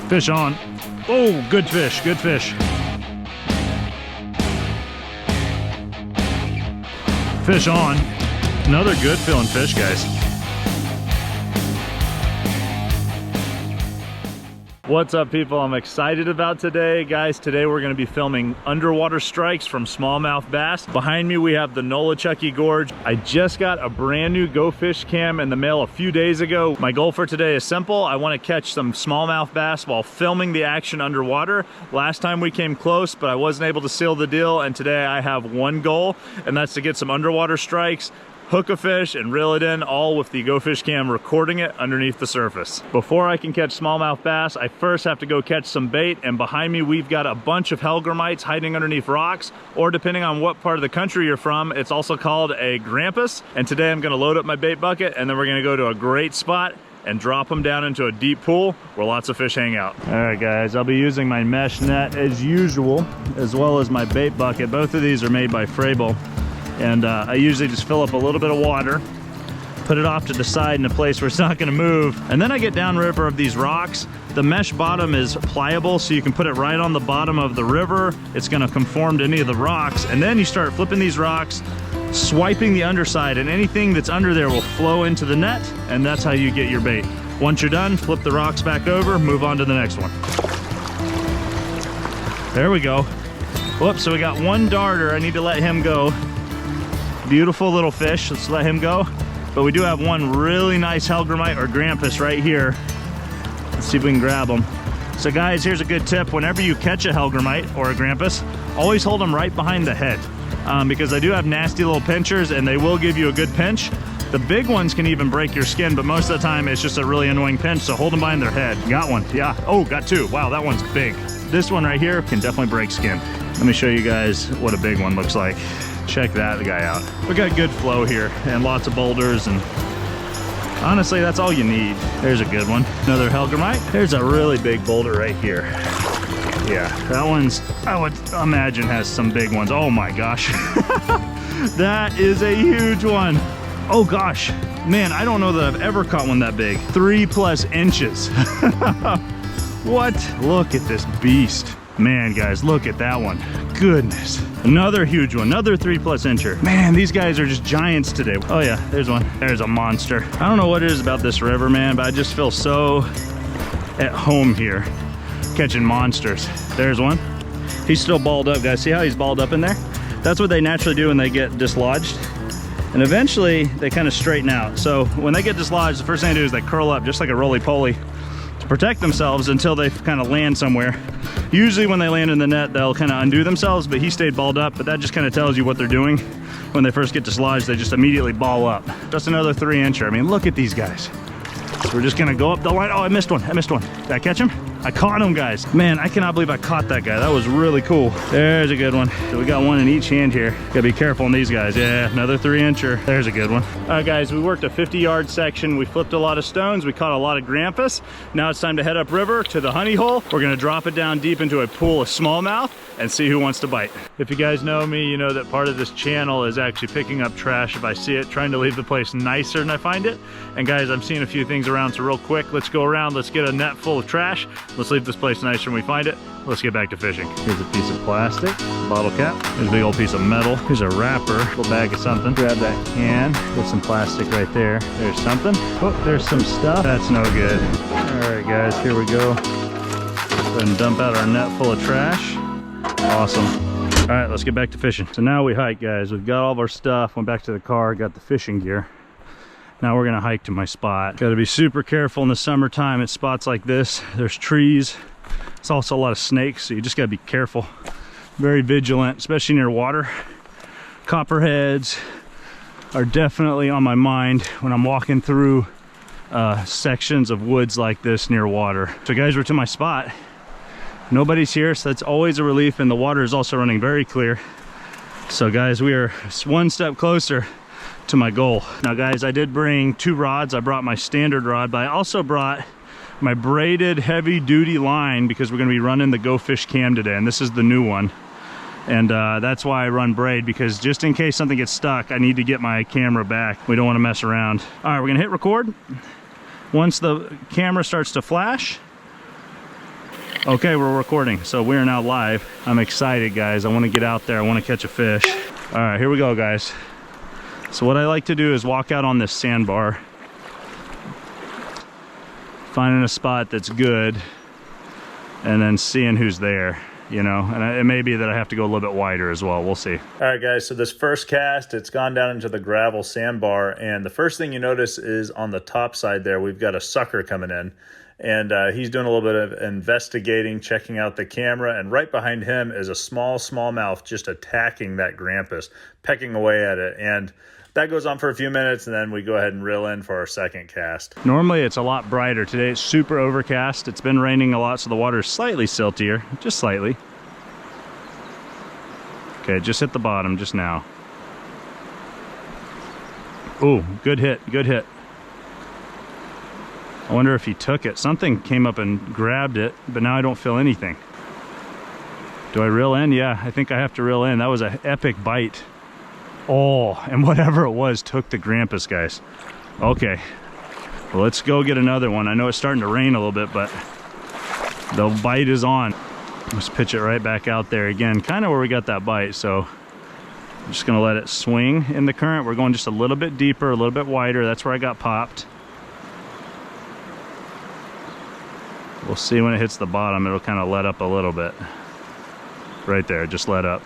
Fish on. Oh, good fish, good fish. Fish on. Another good feeling fish, guys. What's up, people? I'm excited about today. Guys, today we're going to be filming underwater strikes from smallmouth bass. Behind me we have the Nolichucky Gorge. I just got a brand new Gofish cam in the mail a few days ago. My goal for today is simple. I want to catch some smallmouth bass while filming the action underwater. Last time we came close, but I wasn't able to seal the deal, and today I have one goal, and that's to get some underwater strikes, hook a fish and reel it in, all with the Gofish cam recording it underneath the surface. Before I can catch smallmouth bass, I first have to go catch some bait, and behind me we've got a bunch of hellgrammites hiding underneath rocks, or depending on what part of the country you're from, it's also called a grampus. And today I'm gonna load up my bait bucket, and then we're gonna go to a great spot and drop them down into a deep pool where lots of fish hang out. All right, guys, I'll be using my mesh net as usual, as well as my bait bucket. Both of these are made by Frable. And I usually just fill up a little bit of water, put it off to the side in a place where it's not gonna move. And then I get downriver of these rocks. The mesh bottom is pliable, so you can put it right on the bottom of the river. It's gonna conform to any of the rocks. And then you start flipping these rocks, swiping the underside, and anything that's under there will flow into the net, and that's how you get your bait. Once you're done, flip the rocks back over, move on to the next one. There we go. Whoops, so we got one darter. I need to let him go. Beautiful little fish, let's let him go. But we do have one really nice hellgrammite or grampus right here. Let's see if we can grab them. So guys, here's a good tip. Whenever you catch a hellgrammite or a grampus, always hold them right behind the head. Because they do have nasty little pinchers and they will give you a good pinch. The big ones can even break your skin, but most of the time it's just a really annoying pinch, so hold them behind their head. Got one, yeah. Oh, got two. Wow, that one's big. This one right here can definitely break skin. Let me show you guys what a big one looks like. Check that guy out. We got good flow here and lots of boulders, and honestly that's all you need. There's a good one. Another hellgrammite. There's a really big boulder right here. Yeah, that one's, I would imagine, has some big ones. Oh my gosh. That is a huge one. Oh gosh, man, I don't know that I've ever caught one that big. 3+ inches. What? Look at this beast. Man, guys, look at that one. Goodness. Another huge one, another 3+ incher. Man, these guys are just giants today. Oh yeah, there's one. There's a monster. I don't know what it is about this river, man, but I just feel so at home here, catching monsters. There's one. He's still balled up, guys. See how he's balled up in there? That's what they naturally do when they get dislodged. And eventually, they kind of straighten out. So when they get dislodged, the first thing they do is they curl up just like a roly-poly to protect themselves until they kind of land somewhere. Usually when they land in the net, they'll kind of undo themselves, but he stayed balled up, but that just kind of tells you what they're doing. When they first get dislodged, they just immediately ball up. Just another 3 incher. I mean, look at these guys. So we're just gonna go up the line. Oh, I missed one, I missed one. Did I catch him? I caught him, guys. Man, I cannot believe I caught that guy. That was really cool. There's a good one. So we got one in each hand here. Gotta be careful on these guys. Yeah, another 3 incher. There's a good one. All right, guys, we worked a 50-yard section. We flipped a lot of stones. We caught a lot of grampus. Now it's time to head upriver to the honey hole. We're gonna drop it down deep into a pool of smallmouth and see who wants to bite. If you guys know me, you know that part of this channel is actually picking up trash if I see it, trying to leave the place nicer than I find it. And guys, I'm seeing a few things around, so real quick, let's go around, let's get a net full of trash. Let's leave this place nicer when we find it. Let's get back to fishing. Here's a piece of plastic, bottle cap. Here's a big old piece of metal. Here's a wrapper, little bag of something. Grab that can, put some plastic right there. There's something. Oh, there's some stuff. That's no good. All right, guys, here we go. Go ahead and dump out our net full of trash. Awesome. All right, let's get back to fishing. So now we hike, guys. We've got all of our stuff, went back to the car, got the fishing gear. Now we're gonna hike to my spot. Gotta be super careful in the summertime at spots like this. There's trees. It's also a lot of snakes, so you just gotta be careful. Very vigilant, especially near water. Copperheads are definitely on my mind when I'm walking through sections of woods like this near water. So guys, we're to my spot. Nobody's here, so that's always a relief, and the water is also running very clear. So guys, we are one step closer to my goal. Now guys, I did bring 2 rods. I brought my standard rod, but I also brought my braided heavy duty line because we're gonna be running the Gofish cam today, and this is the new one. And that's why I run braid, because just in case something gets stuck, I need to get my camera back. We don't want to mess around. All right, we're gonna hit record. Once the camera starts to flash, okay, we're recording. So we are now live. I'm excited, guys. I want to get out there. I want to catch a fish. All right, here we go, guys. So what I like to do is walk out on this sandbar, finding a spot that's good, and then seeing who's there, you know. And it may be that I have to go a little bit wider as well. We'll see. All right, guys, so this first cast, it's gone down into the gravel sandbar, and the first thing you notice is on the top side there, we've got a sucker coming in. And he's doing a little bit of investigating, checking out the camera, and right behind him is a smallmouth just attacking that grampus, pecking away at it. And that goes on for a few minutes, and then we go ahead and reel in for our second cast. Normally it's a lot brighter. Today it's super overcast. It's been raining a lot, so the water is slightly siltier, just slightly. Okay, just hit the bottom just now. Ooh, good hit, good hit. I wonder if he took it. Something came up and grabbed it, but now I don't feel anything. Do I reel in? Yeah, I think I have to reel in. That was an epic bite. Oh, and whatever it was took the grampus, guys. Okay, well, let's go get another one. I know it's starting to rain a little bit, but the bite is on. Let's pitch it right back out there again, kind of where we got that bite. So I'm just gonna let it swing in the current. We're going just a little bit deeper, a little bit wider. That's where I got popped. We'll see when it hits the bottom, it'll kind of let up a little bit. Right there, just let up.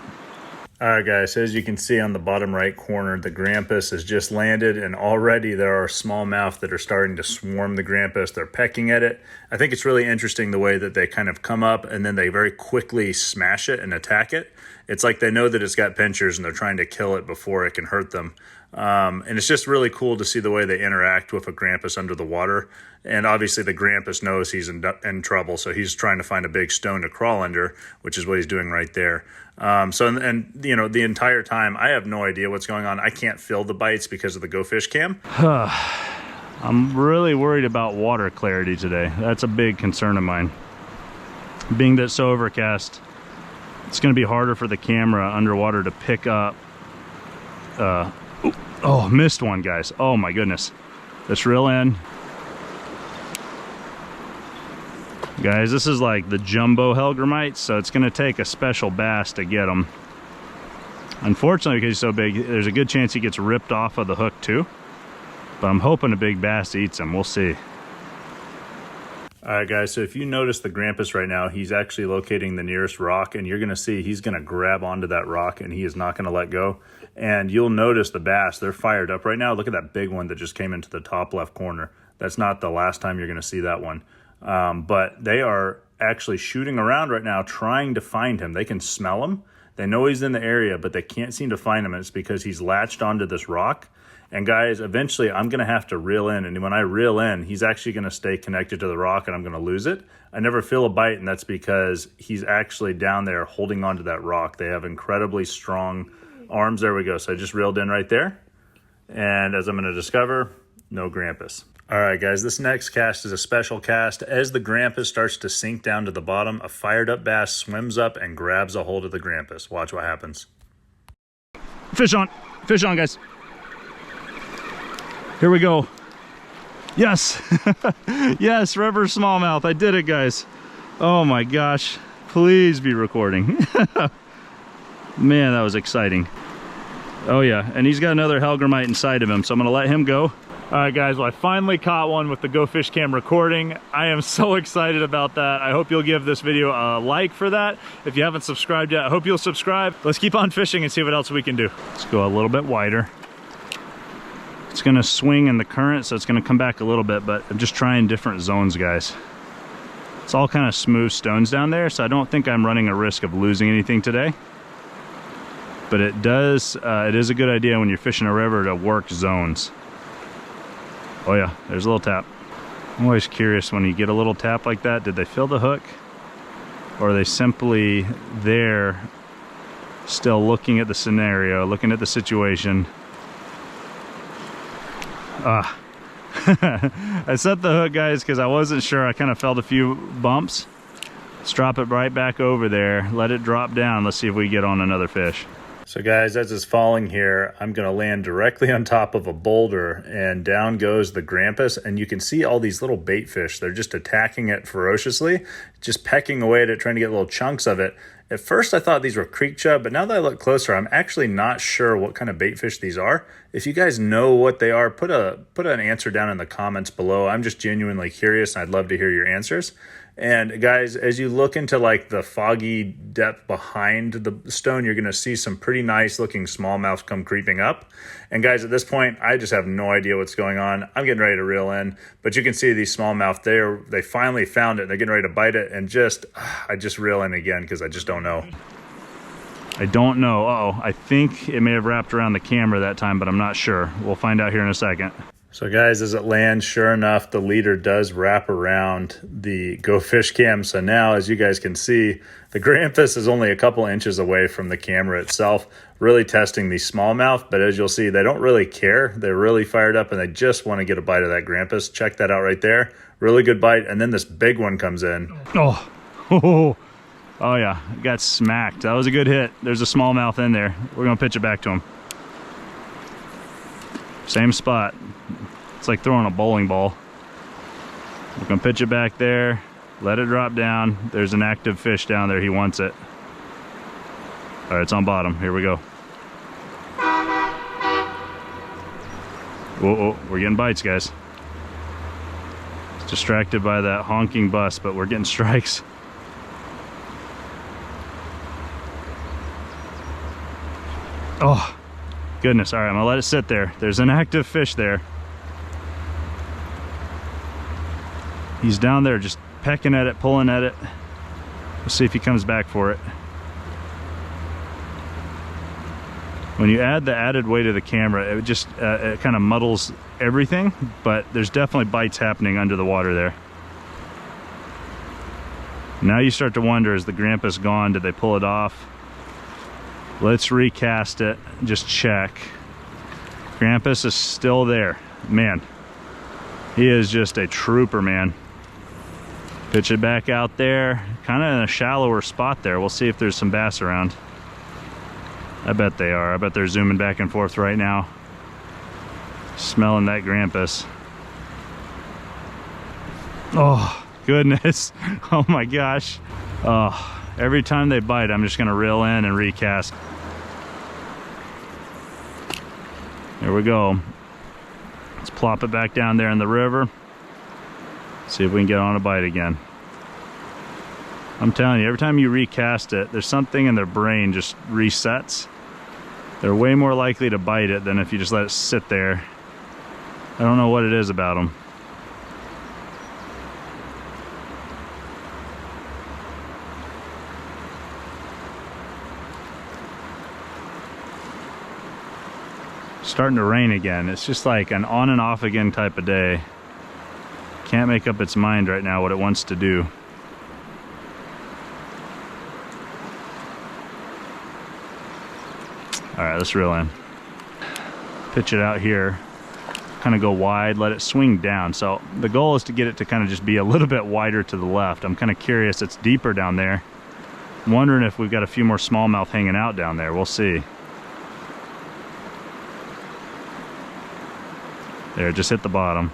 All right, guys, so as you can see on the bottom right corner, the grampus has just landed, and already there are smallmouth that are starting to swarm the grampus. They're pecking at it. I think it's really interesting the way that they kind of come up and then they very quickly smash it and attack it. It's like they know that it's got pinchers and they're trying to kill it before it can hurt them. And it's just really cool to see the way they interact with a grampus under the water. And obviously the grampus knows he's in trouble, so he's trying to find a big stone to crawl under, which is what he's doing right there. And you know, the entire time I have no idea what's going on. I can't feel the bites because of the Gofish cam. I'm really worried about water clarity today. That's a big concern of mine. Being that it's so overcast, it's going to be harder for the camera underwater to pick up. Oh, missed one, guys. Oh my goodness. Let's reel in. Guys, this is like the jumbo hellgrammites, so it's going to take a special bass to get them. Unfortunately, because he's so big, there's a good chance he gets ripped off of the hook too. But I'm hoping a big bass eats him. We'll see. All right, guys, so if you notice the grampus right now, he's actually locating the nearest rock, and you're going to see he's going to grab onto that rock, and he is not going to let go. And you'll notice the bass, they're fired up right now. Look at that big one that just came into the top left corner. That's not the last time you're going to see that one. But they are actually shooting around right now trying to find him. They can smell him. They know he's in the area, but they can't seem to find him. And it's because he's latched onto this rock. And guys, eventually I'm going to have to reel in. And when I reel in, he's actually going to stay connected to the rock and I'm going to lose it. I never feel a bite, and that's because he's actually down there holding onto that rock. They have incredibly strong arms. There we go. So I just reeled in right there. And as I'm going to discover, no grampus. All right, guys, this next cast is a special cast. As the grampus starts to sink down to the bottom, a fired up bass swims up and grabs a hold of the grampus. Watch what happens. Fish on, guys. Here we go. Yes, yes, river smallmouth. I did it, guys. Oh my gosh, please be recording. Man, that was exciting. Oh yeah, and he's got another hellgrammite inside of him, so I'm gonna let him go. All right, guys, well, I finally caught one with the Gofish cam recording. I am so excited about that. I hope you'll give this video a like for that. If you haven't subscribed yet, I hope you'll subscribe. Let's keep on fishing and see what else we can do. Let's go a little bit wider. It's gonna swing in the current, so it's gonna come back a little bit, but I'm just trying different zones, guys. It's all kind of smooth stones down there, so I don't think I'm running a risk of losing anything today. But it is a good idea when you're fishing a river to work zones. Oh yeah, there's a little tap. I'm always curious when you get a little tap like that, did they feel the hook? Or are they simply there, still looking at the scenario, looking at the situation? I set the hook, guys, because I wasn't sure. I kind of felt a few bumps. Let's drop it right back over there. Let it drop down. Let's see if we get on another fish. So guys, as it's falling here, I'm going to land directly on top of a boulder, and down goes the grampus, and you can see all these little bait fish. They're just attacking it ferociously, just pecking away at it, trying to get little chunks of it. At first I thought these were creek chub, but now that I look closer, I'm actually not sure what kind of bait fish these are. If you guys know what they are, put an answer down in the comments below. I'm just genuinely curious, and I'd love to hear your answers. And guys, as you look into like the foggy depth behind the stone, you're going to see some pretty nice looking smallmouth come creeping up. And guys, at this point, I just have no idea what's going on. I'm getting ready to reel in, but you can see these smallmouth, they finally found it. They're getting ready to bite it, and I just reel in again because I just don't know. I don't know. Uh-oh, I think it may have wrapped around the camera that time, but I'm not sure. We'll find out here in a second. So guys, as it lands, sure enough, the leader does wrap around the Gofish cam. So now, as you guys can see, the grampus is only a couple inches away from the camera itself, really testing the smallmouth. But as you'll see, they don't really care. They're really fired up, and they just want to get a bite of that grampus. Check that out right there. Really good bite. And then this big one comes in. Oh yeah, got smacked. That was a good hit. There's a smallmouth in there. We're going to pitch it back to him. Same spot. It's like throwing a bowling ball. We're gonna pitch it back there, let it drop down. There's an active fish down there, he wants it. All right, it's on bottom, here we go. Whoa, we're getting bites, guys. It's distracted by that honking bus, but we're getting strikes. Oh, goodness, all right, I'm gonna let it sit there. There's an active fish there. He's down there just pecking at it, pulling at it. We'll see if he comes back for it. When you add the added weight of the camera, it just it kind of muddles everything, but there's definitely bites happening under the water there. Now you start to wonder, is the grampus gone? Did they pull it off? Let's recast it, just check. Grampus is still there. Man, he is just a trooper, man. Pitch it back out there, kind of in a shallower spot there. We'll see if there's some bass around. I bet they are. I bet they're zooming back and forth right now. Smelling that grampus. Oh, goodness. Oh my gosh. Oh, every time they bite, I'm just gonna reel in and recast. There we go. Let's plop it back down there in the river. See if we can get on a bite again. I'm telling you, every time you recast it, there's something in their brain just resets. They're way more likely to bite it than if you just let it sit there. I don't know what it is about them. Starting to rain again. It's just like an on and off again type of day. Can't make up its mind right now what it wants to do. All right, let's reel in. Pitch it out here, kind of go wide, let it swing down. So the goal is to get it to kind of just be a little bit wider to the left. I'm kind of curious, it's deeper down there. I'm wondering if we've got a few more smallmouth hanging out down there. We'll see. There, just hit the bottom.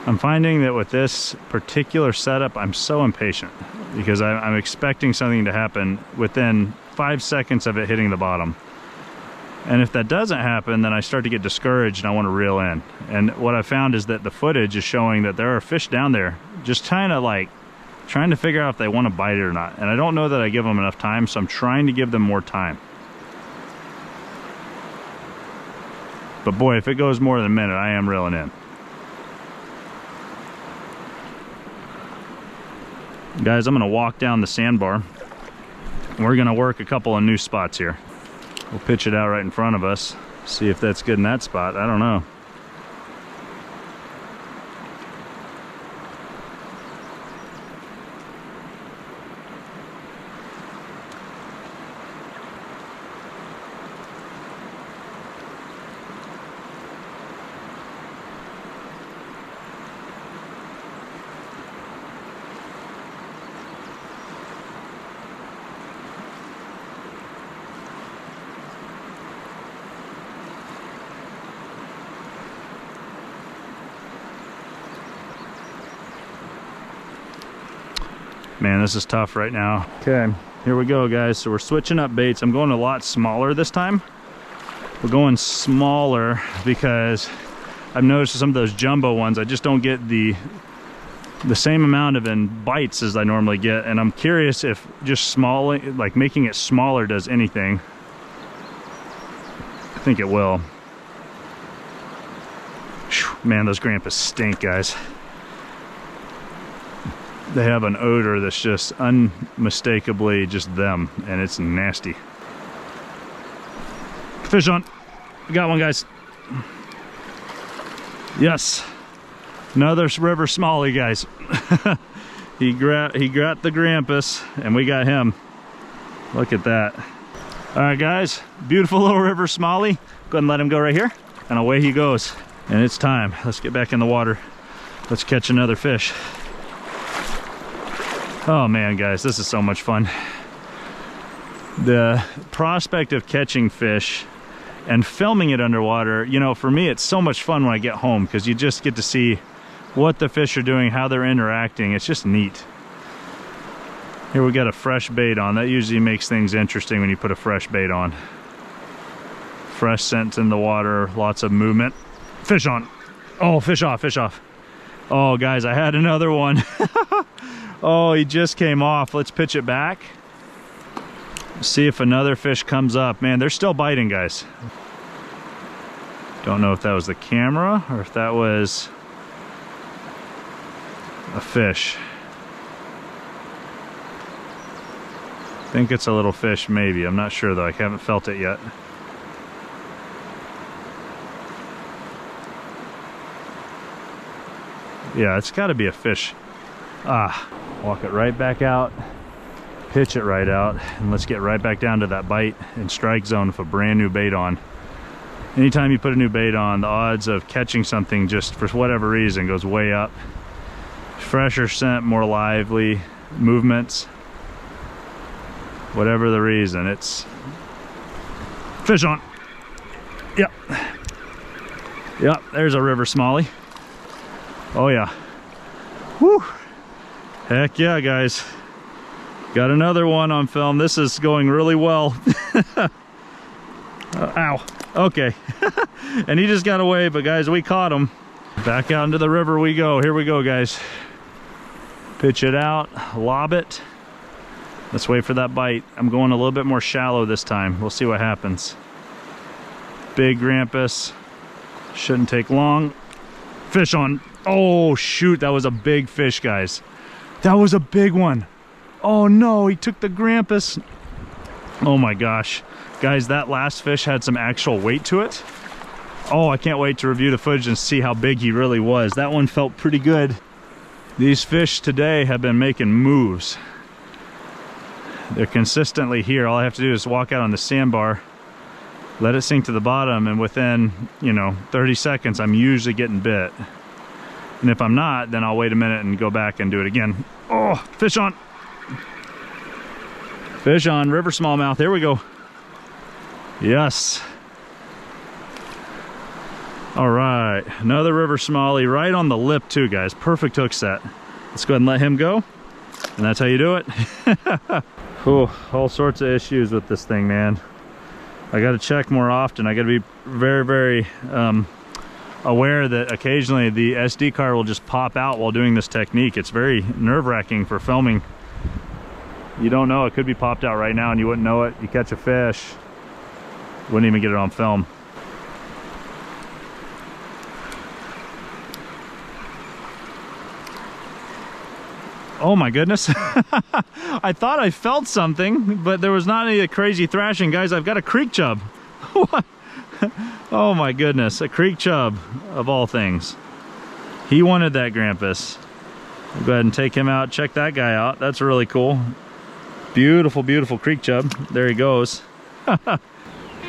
I'm finding that with this particular setup, I'm so impatient because I'm expecting something to happen within 5 seconds of it hitting the bottom. And if that doesn't happen, then I start to get discouraged and I want to reel in. And what I found is that the footage is showing that there are fish down there just kind of like trying to figure out if they want to bite it or not. And I don't know that I give them enough time, so I'm trying to give them more time. But boy, if it goes more than a minute, I am reeling in. Guys, I'm going to walk down the sandbar. We're going to work a couple of new spots here. We'll pitch it out right in front of us. See if that's good in that spot. I don't know. Man, this is tough right now. Okay, here we go, guys. So we're switching up baits. I'm going a lot smaller this time. We're going smaller because I've noticed some of those jumbo ones, I just don't get the same amount of bites as I normally get, and I'm curious if just small, like making it smaller, does anything. I think it will. Whew, man, those grampus stink, guys. They have an odor that's just unmistakably just them, and it's nasty. Fish on. We got one, guys. Yes. Another river smallie, guys. he grabbed the grampus, and we got him. Look at that. All right, guys. Beautiful little river smallie. Go ahead and let him go right here, and away he goes. And it's time. Let's get back in the water. Let's catch another fish. Oh man, guys, this is so much fun. The prospect of catching fish and filming it underwater, you know, for me it's so much fun when I get home, because you just get to see what the fish are doing, how they're interacting. It's just neat. Here we got a fresh bait on. That usually makes things interesting when you put a fresh bait on. Fresh scent in the water, lots of movement. Fish on. Oh, fish off, fish off. Oh guys, I had another one. Oh, he just came off. Let's pitch it back. See if another fish comes up. Man, they're still biting, guys. Don't know if that was the camera or if that was a fish. I think it's a little fish, maybe. I'm not sure though. I haven't felt it yet. Yeah, it's got to be a fish. Walk it right back out, pitch it right out, and let's get right back down to that bite and strike zone with a brand new bait on. Anytime you put a new bait on, the odds of catching something just for whatever reason goes way up. Fresher scent, more lively movements, whatever the reason. It's fish on. Yep. Yep, there's a river smallie. Oh yeah. Whew. Heck yeah, guys. Got another one on film. This is going really well. Ow. Okay. And he just got away, but guys, we caught him. Back out into the river we go. Here we go, guys. Pitch it out, lob it. Let's wait for that bite. I'm going a little bit more shallow this time. We'll see what happens. Big grampus. Shouldn't take long. Fish on. Oh shoot, that was a big fish, guys. That was a big one. Oh no, he took the grampus. Oh my gosh. Guys, that last fish had some actual weight to it. Oh, I can't wait to review the footage and see how big he really was. That one felt pretty good. These fish today have been making moves. They're consistently here. All I have to do is walk out on the sandbar, let it sink to the bottom, and within, 30 seconds, I'm usually getting bit. And if I'm not, then I'll wait a minute and go back and do it again. Oh, fish on. Fish on, river smallmouth. Here we go. Yes. All right, another river smallie right on the lip too, guys. Perfect hook set. Let's go ahead and let him go. And that's how you do it. Ooh, all sorts of issues with this thing, man. I got to check more often. I got to be very, very aware that occasionally the SD card will just pop out while doing this technique. It's very nerve-wracking for filming. You don't know, it could be popped out right now and you wouldn't know it. You catch a fish, wouldn't even get it on film. Oh my goodness. I thought I felt something, but there was not any crazy thrashing. Guys, I've got a creek chub. What? Oh my goodness, a creek chub of all things. He wanted that grampus. I'll go ahead and take him out, check that guy out. That's really cool. Beautiful, beautiful creek chub. There he goes. All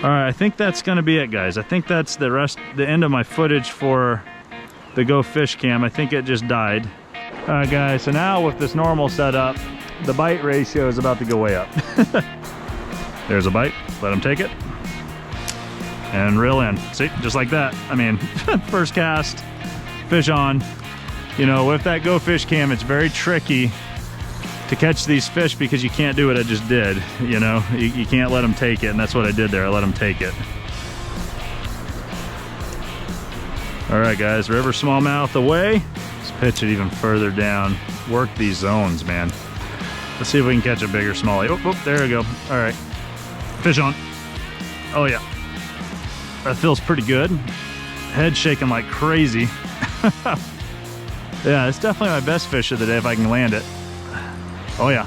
right, I think that's gonna be it, guys. I think that's the end of my footage for the Gofish cam. I think it just died. All right, guys, so now with this normal setup, the bite ratio is about to go way up. There's a bite, let him take it. And reel in. See, just like that. I mean, first cast, fish on. With that Gofish cam, it's very tricky to catch these fish because you can't do what I just did. You know, you can't let them take it, and that's what I did there. I let them take it. All right, guys, river smallmouth away. Let's pitch it even further down. Work these zones, man. Let's see if we can catch a bigger smallie. Oh, there we go. All right, fish on. Oh yeah, that feels pretty good. Head shaking like crazy. Yeah, it's definitely my best fish of the day if I can land it. Oh yeah,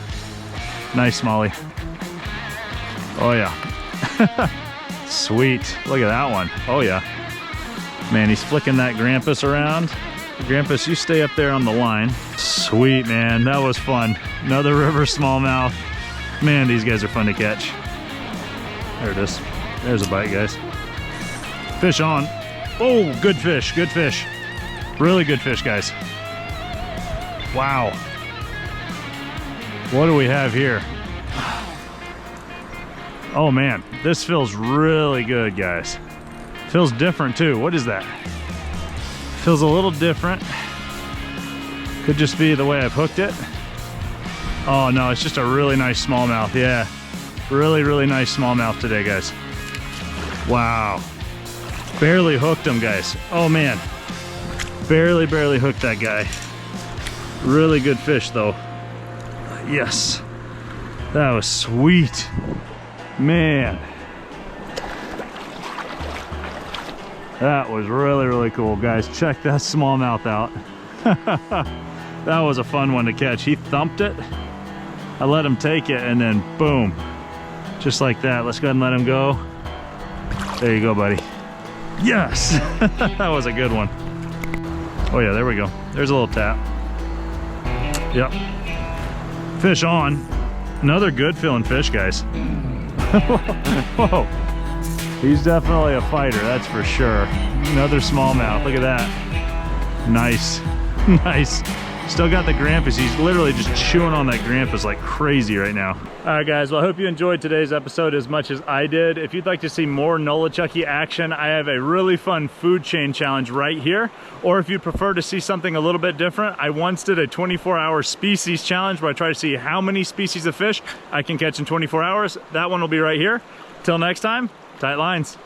nice smallie. Oh yeah. Sweet, look at that one. Oh yeah. Man, he's flicking that grampus around. Grampus, you stay up there on the line. Sweet, man, that was fun. Another river smallmouth. Man, these guys are fun to catch. There it is. There's a bite, guys. Fish on. Oh, good fish, good fish. Really good fish, guys. Wow. What do we have here? Oh man, this feels really good, guys. Feels different too. What is that? Feels a little different. Could just be the way I've hooked it. Oh no, it's just a really nice smallmouth. Yeah, really, really nice smallmouth today, guys. Wow. Barely hooked him, guys. Oh man, barely hooked that guy. Really good fish though. Yes, that was sweet. Man, that was really, really cool, guys. Check that smallmouth out. That was a fun one to catch. He thumped it. I let him take it, and then boom, just like that. Let's go ahead and let him go. There you go, buddy. Yes. That was a good one. Oh yeah, there we go. There's a little tap. Yep. Fish on. Another good feeling fish, guys. Whoa. He's definitely a fighter, that's for sure. Another smallmouth. Look at that. Nice. Nice. Still got the grampus. He's literally just chewing on that grampus like crazy right now. All right, guys. Well, I hope you enjoyed today's episode as much as I did. If you'd like to see more Nolichucky action, I have a really fun food chain challenge right here. Or if you prefer to see something a little bit different, I once did a 24-hour species challenge where I try to see how many species of fish I can catch in 24 hours. That one will be right here. Till next time, tight lines.